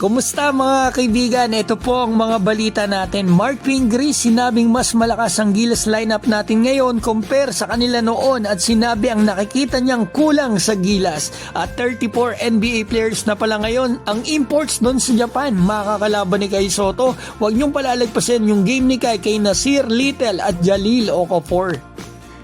Kumusta mga kaibigan? Ito po ang mga balita natin. Mark Pingree sinabing mas malakas ang Gilas lineup natin ngayon compare sa kanila noon at sinabi ang nakikita niyang kulang sa Gilas. At 34 NBA players na pala ngayon ang imports doon sa Japan. Makakalaban ni Kai Sotto. Huwag niyong palalagpasin yung game ni Kai kay Nasir Little at Jalil Okafor.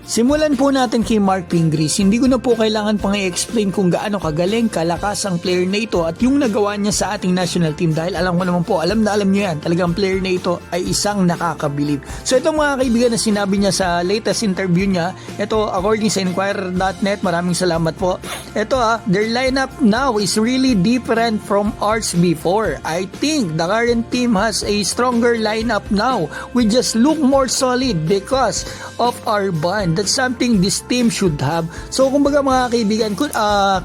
Simulan po natin kay Mark Pingree. Hindi ko na po kailangan pang i-explain kung gaano kagaling, kalakas ang player na ito at yung nagawa niya sa ating national team dahil alam ko naman po, alam niyo yan, talagang player na ito ay isang nakakabilib. So ito mga kaibigan na sinabi niya sa latest interview niya, ito according sa Inquirer.net, maraming salamat po. Ito their lineup now is really different from ours before. I think the current team has a stronger lineup now. We just look more solid because of our bond. That's something this team should have. So kumbaga mga kaibigan,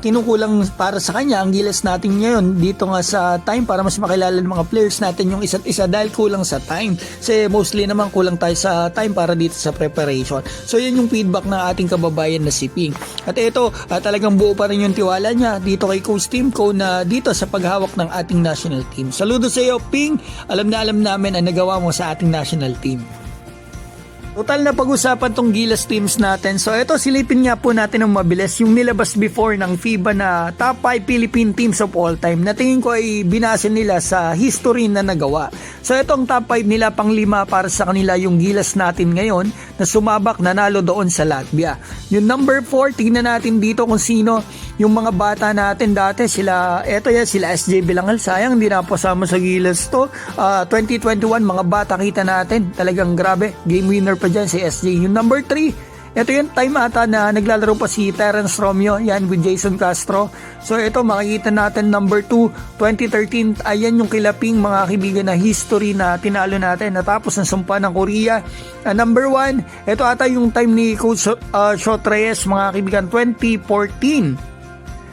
kinukulang para sa kanya ang Gilas natin ngayon dito nga sa time para mas makilala ng mga players natin yung isa't isa dahil kulang sa time. Kasi mostly naman kulang tayo sa time para dito sa preparation. So yun yung feedback ng ating kababayan na si Ping. At ito, talagang buo pa rin yung tiwala niya dito kay Coach Timko na dito sa paghawak ng ating national team. Saludo sa iyo Ping, alam namin ang nagawa mo sa ating national team. Total na pag-usapan tong Gilas teams natin. So ito silipin nga po natin ng mabilis yung nilabas before ng FIBA na top 5 Philippine teams of all time. Na tingin ko ay binase nila sa history na nagawa. So itong top 5 nila pang 5 para sa kanila yung Gilas natin ngayon na sumabak nanalo doon sa Latvia. Yung number 4, tingnan natin dito kung sino yung mga bata natin dati. Sila SJ Bilangal. Sayang hindi na po sama sa Gilas to. 2021 mga bata kita natin. Talagang grabe. Game winner pa dyan si SJ. Yung number 3, ito yung time ata na naglalaro pa si Terence Romeo, yan with Jason Castro. So ito makikita natin number 2, 2013, ayan yung kilaping mga kaibigan na history na tinalo natin natapos ng sumpa ng Korea. Number 1, ito ata yung time ni Coach Shot Reyes mga kaibigan, 2014.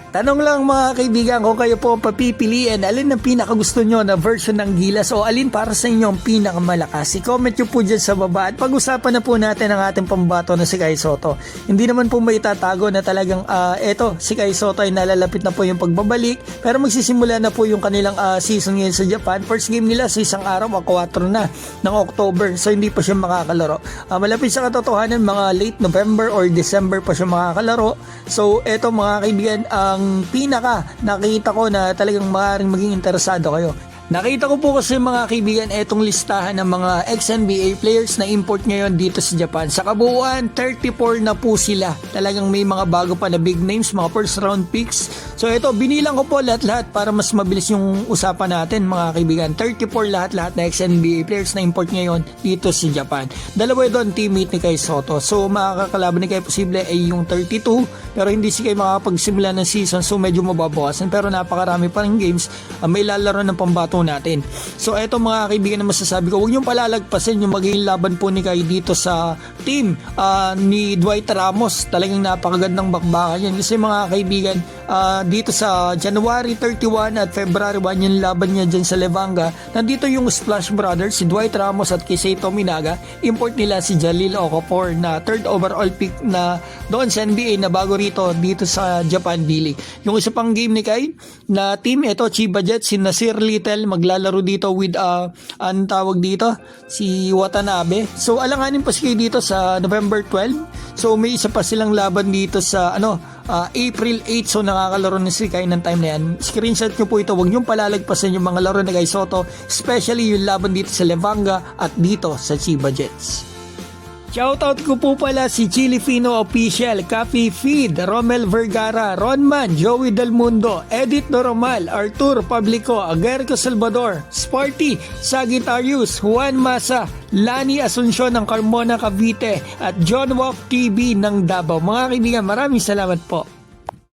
Tanong lang mga kaibigan, kung kayo po papipiliin, alin ang pinakagusto nyo na version ng Gilas o alin para sa inyo ang pinakamalakas? I-comment nyo po dyan sa baba at pag-usapan na po natin ang ating pambato na si Kai Sotto. Hindi naman po may itatago na talagang si Kai Sotto ay nalalapit na po yung pagbabalik pero magsisimula na po yung kanilang season ngayon sa Japan. First game nila sa isang araw, 4 na ng October, so hindi pa siya makakalaro. Malapit sa katotohanan, mga late November or December pa siya makakalaro. So eto mga kaibigan, ang pinaka nakita ko na talagang maaaring maging interesado kayo. Nakita ko po kasi mga kaibigan etong listahan ng mga ex-NBA players na import ngayon dito sa Japan. Sa kabuuan, 34 na po sila. Talagang may mga bago pa na big names, mga first round picks. So ito, binilang ko po lahat-lahat para mas mabilis yung usapan natin mga kaibigan. 34 lahat-lahat na ex-NBA players na import ngayon dito sa Japan. Dalawa doon teammate ni Kai Sotto. So makakalaban ni Kai posible ay yung 32 pero hindi si Kai makapagsimula ng season so medyo mababawasan. Pero napakarami pa rin games may lalaro ng pambato natin. So eto mga kaibigan na masasabi ko, huwag niyong palalagpasin yung magiging laban po ni Kai dito sa team ni Dwight Ramos. Talagang napakagandang bakbakan yan kasi mga kaibigan dito sa January 31 at February 1 yung laban niya dyan sa Levanga. Nandito yung Splash Brothers, si Dwight Ramos at Kisei Tominaga. Import nila si Jalil Okafor na 3rd overall pick na doon sa NBA na bago rito dito sa Japan D-League. Yung isa pang game ni Kai na team, ito Chiba Jets, si Nasir Little maglalaro dito with ang tawag dito si Watanabe. So alanganin pa si Kai dito sa November 12. So may isa pa silang laban dito sa April 8. So nakakalaro na si Kai ng time na yan. Screenshot nyo po ito. Huwag nyo palalagpasan yung mga laro na Kai Sotto, especially yung laban dito sa Levanga at dito sa Chiba Jets. Shoutout ko po pala si Chili Fino Official, Cafe Feed, Romel Vergara, Ronman, Joey Del Mundo, Edith Normal, Artur Pablico, Aguerco Salvador, Sparty, Sagittarius, Juan Masa, Lani Asuncion ng Carmona Cavite at John Walk TV ng Davao. Mga kaibigan, maraming salamat po.